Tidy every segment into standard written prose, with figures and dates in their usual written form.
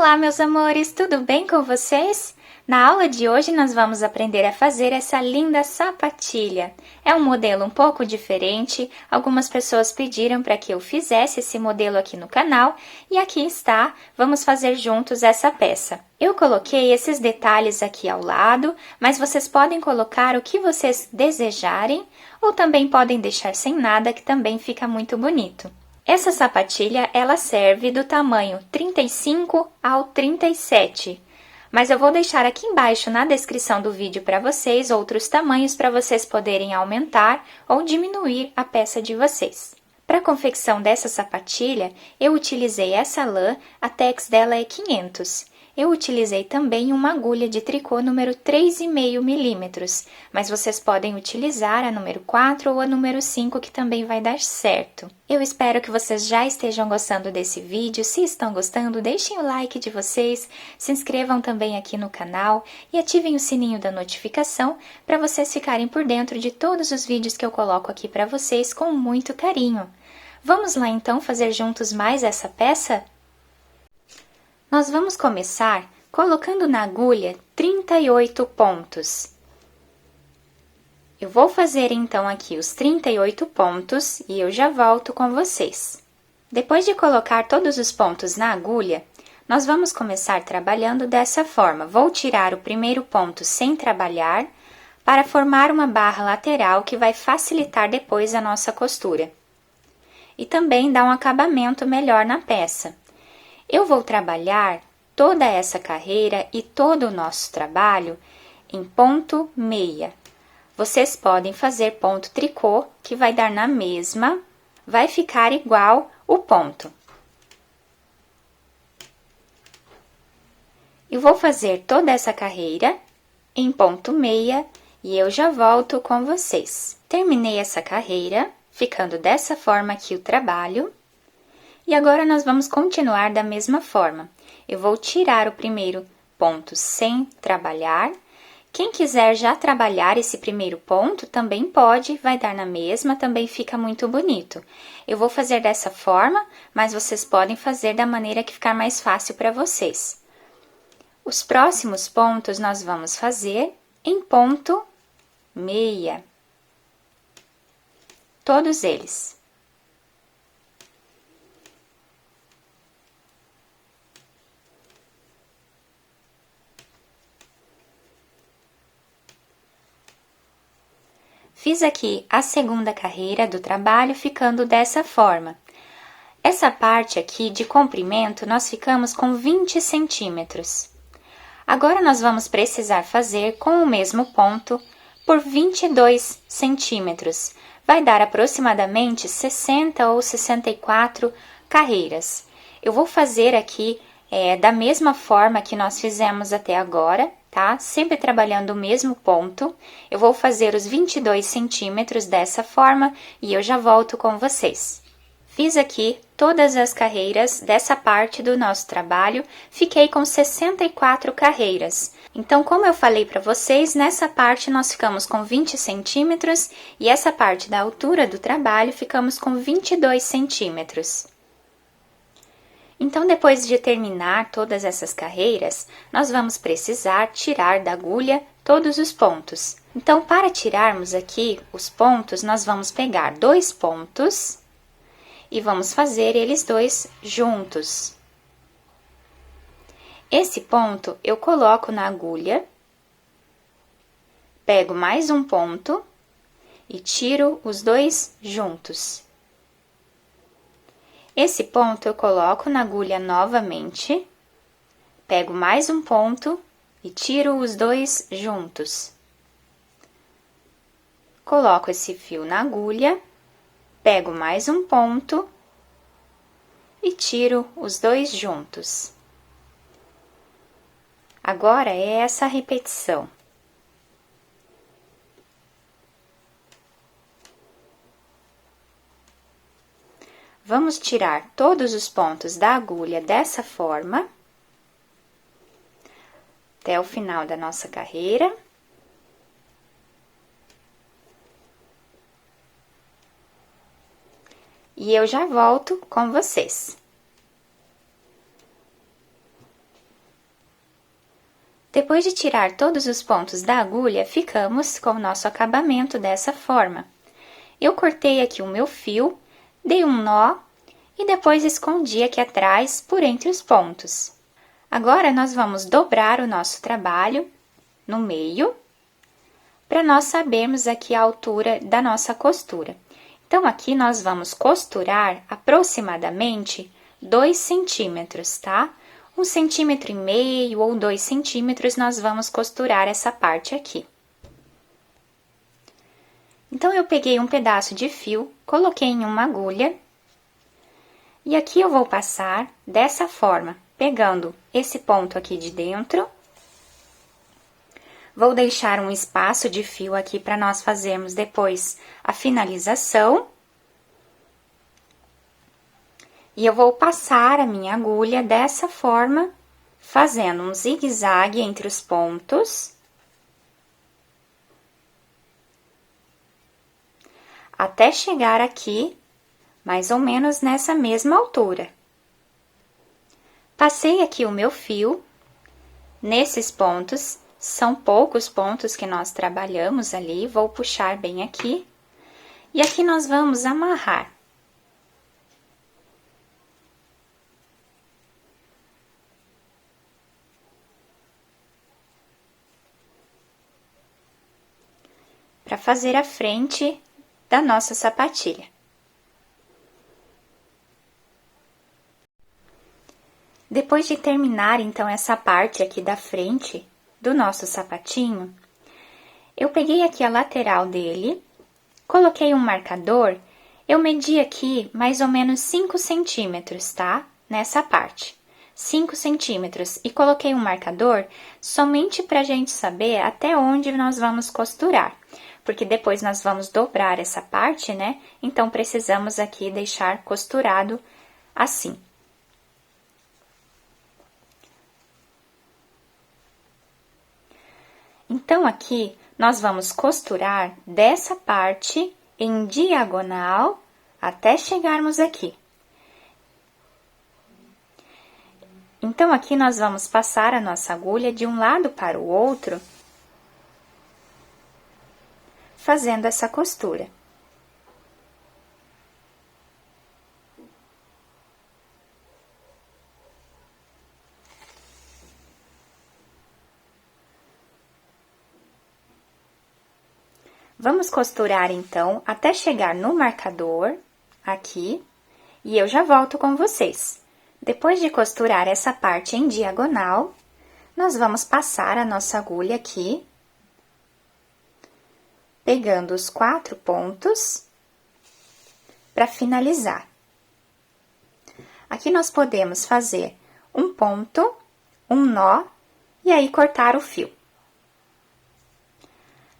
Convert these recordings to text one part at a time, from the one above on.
Olá, meus amores, tudo bem com vocês? Na aula de hoje nós vamos aprender a fazer essa linda sapatilha. É um modelo um pouco diferente, algumas pessoas pediram para que eu fizesse esse modelo aqui no canal e aqui está, vamos fazer juntos essa peça. Eu coloquei esses detalhes aqui ao lado, mas vocês podem colocar o que vocês desejarem ou também podem deixar sem nada, que também fica muito bonito. Essa sapatilha, ela serve do tamanho 35 ao 37, mas eu vou deixar aqui embaixo na descrição do vídeo para vocês outros tamanhos para vocês poderem aumentar ou diminuir a peça de vocês. Para a confecção dessa sapatilha, eu utilizei essa lã, a tex dela é 500. Eu utilizei também uma agulha de tricô número 3,5 milímetros, mas vocês podem utilizar a número 4 ou a número 5, que também vai dar certo. Eu espero que vocês já estejam gostando desse vídeo. Se estão gostando, deixem o like de vocês, se inscrevam também aqui no canal e ativem o sininho da notificação para vocês ficarem por dentro de todos os vídeos que eu coloco aqui para vocês com muito carinho. Vamos lá então fazer juntos mais essa peça? Nós vamos começar colocando na agulha 38 pontos. Eu vou fazer então aqui os 38 pontos e eu já volto com vocês. Depois de colocar todos os pontos na agulha, nós vamos começar trabalhando dessa forma. Vou tirar o primeiro ponto sem trabalhar para formar uma barra lateral que vai facilitar depois a nossa costura. E também dar um acabamento melhor na peça. Eu vou trabalhar toda essa carreira e todo o nosso trabalho em ponto meia. Vocês podem fazer ponto tricô, que vai dar na mesma, vai ficar igual o ponto. Eu vou fazer toda essa carreira em ponto meia e eu já volto com vocês. Terminei essa carreira, ficando dessa forma aqui o trabalho. E agora nós vamos continuar da mesma forma. Eu vou tirar o primeiro ponto sem trabalhar. Quem quiser já trabalhar esse primeiro ponto, também pode, vai dar na mesma, também fica muito bonito. Eu vou fazer dessa forma, mas vocês podem fazer da maneira que ficar mais fácil para vocês. Os próximos pontos nós vamos fazer em ponto meia. Todos eles. Fiz aqui a segunda carreira do trabalho, ficando dessa forma. Essa parte aqui de comprimento, nós ficamos com 20 centímetros. Agora, nós vamos precisar fazer com o mesmo ponto por 22 centímetros. Vai dar aproximadamente 60 ou 64 carreiras. Eu vou fazer aqui da mesma forma que nós fizemos até agora, tá? Sempre trabalhando o mesmo ponto. Eu vou fazer os 22 centímetros dessa forma e eu já volto com vocês. Fiz aqui todas as carreiras dessa parte do nosso trabalho, fiquei com 64 carreiras. Então, como eu falei para vocês, nessa parte nós ficamos com 20 centímetros e essa parte da altura do trabalho ficamos com 22 centímetros. Então, depois de terminar todas essas carreiras, nós vamos precisar tirar da agulha todos os pontos. Então, para tirarmos aqui os pontos, nós vamos pegar 2 pontos e vamos fazer eles dois juntos. Esse ponto eu coloco na agulha, pego mais um ponto e tiro os dois juntos. Esse ponto eu coloco na agulha novamente, pego mais um ponto e tiro os dois juntos. Coloco esse fio na agulha, pego mais um ponto e tiro os dois juntos. Agora é essa repetição. Vamos tirar todos os pontos da agulha dessa forma, até o final da nossa carreira. E eu já volto com vocês. Depois de tirar todos os pontos da agulha, ficamos com o nosso acabamento dessa forma. Eu cortei aqui o meu fio, dei um nó e depois escondi aqui atrás por entre os pontos. Agora, nós vamos dobrar o nosso trabalho no meio, para nós sabermos aqui a altura da nossa costura. Então, aqui nós vamos costurar aproximadamente 2 centímetros, tá? 1,5 centímetro ou 2 centímetros nós vamos costurar essa parte aqui. Então, eu peguei um pedaço de fio, coloquei em uma agulha, e aqui eu vou passar dessa forma, pegando esse ponto aqui de dentro. Vou deixar um espaço de fio aqui para nós fazermos depois a finalização. E eu vou passar a minha agulha dessa forma, fazendo um zigue-zague entre os pontos. Até chegar aqui, mais ou menos nessa mesma altura. Passei aqui o meu fio, nesses pontos, são poucos pontos que nós trabalhamos ali, vou puxar bem aqui. E aqui nós vamos amarrar. Para fazer a frente da nossa sapatilha. Depois de terminar, então, essa parte aqui da frente do nosso sapatinho, eu peguei aqui a lateral dele, coloquei um marcador, eu medi aqui mais ou menos 5 centímetros, tá? Nessa parte. 5 centímetros. E coloquei um marcador somente pra gente saber até onde nós vamos costurar. Porque depois nós vamos dobrar essa parte, né? Então, precisamos aqui deixar costurado assim. Então, aqui, nós vamos costurar dessa parte em diagonal até chegarmos aqui. Então, aqui nós vamos passar a nossa agulha de um lado para o outro, fazendo essa costura. Vamos costurar, então, até chegar no marcador, aqui, e eu já volto com vocês. Depois de costurar essa parte em diagonal, nós vamos passar a nossa agulha aqui, pegando os 4 pontos, para finalizar. Aqui nós podemos fazer um ponto, um nó, e aí cortar o fio.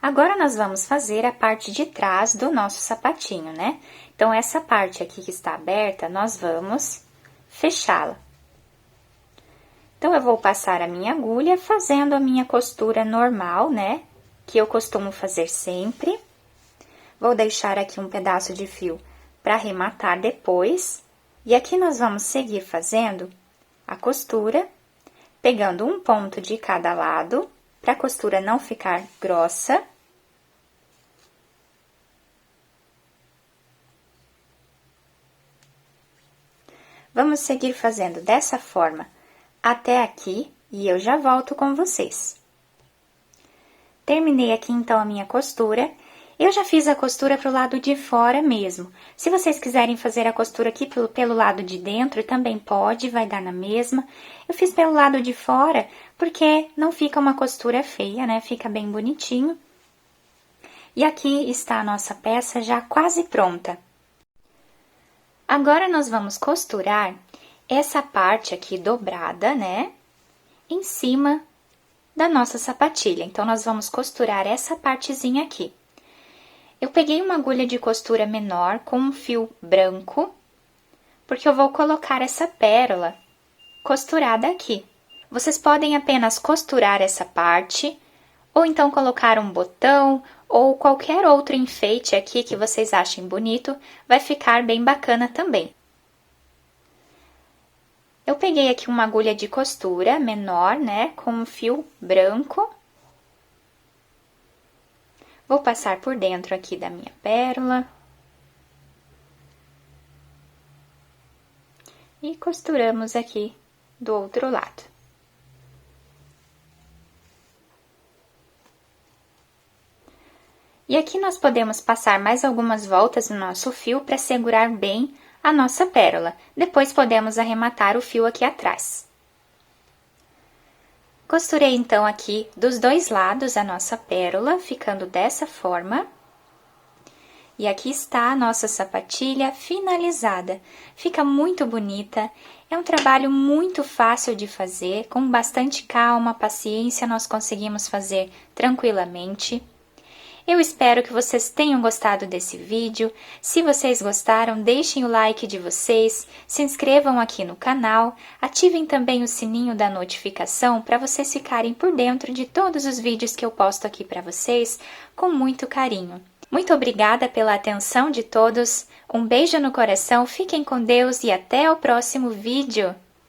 Agora, nós vamos fazer a parte de trás do nosso sapatinho, né? Então, essa parte aqui que está aberta, nós vamos fechá-la. Então, eu vou passar a minha agulha fazendo a minha costura normal, né? Que eu costumo fazer sempre. Vou deixar aqui um pedaço de fio para arrematar depois. E aqui nós vamos seguir fazendo a costura, pegando um ponto de cada lado, para a costura não ficar grossa. Vamos seguir fazendo dessa forma até aqui e eu já volto com vocês. Terminei aqui, então, a minha costura. Eu já fiz a costura pro lado de fora mesmo. Se vocês quiserem fazer a costura aqui pelo lado de dentro, também pode, vai dar na mesma. Eu fiz pelo lado de fora, porque não fica uma costura feia, né? Fica bem bonitinho. E aqui está a nossa peça já quase pronta. Agora, nós vamos costurar essa parte aqui dobrada, né? Em cima da nossa sapatilha. Então, nós vamos costurar essa partezinha aqui. Eu peguei uma agulha de costura menor com um fio branco, porque eu vou colocar essa pérola costurada aqui. Vocês podem apenas costurar essa parte, ou então colocar um botão, ou qualquer outro enfeite aqui que vocês achem bonito, vai ficar bem bacana também. Eu peguei aqui uma agulha de costura menor, né, com um fio branco. Vou passar por dentro aqui da minha pérola. E costuramos aqui do outro lado. E aqui nós podemos passar mais algumas voltas no nosso fio para segurar bem a nossa pérola. Depois podemos arrematar o fio aqui atrás. Costurei então aqui dos dois lados a nossa pérola, ficando dessa forma. E aqui está a nossa sapatilha finalizada. Fica muito bonita, é um trabalho muito fácil de fazer, com bastante calma, paciência, nós conseguimos fazer tranquilamente. Eu espero que vocês tenham gostado desse vídeo. Se vocês gostaram, deixem o like de vocês, se inscrevam aqui no canal, ativem também o sininho da notificação para vocês ficarem por dentro de todos os vídeos que eu posto aqui para vocês com muito carinho. Muito obrigada pela atenção de todos, um beijo no coração, fiquem com Deus e até o próximo vídeo!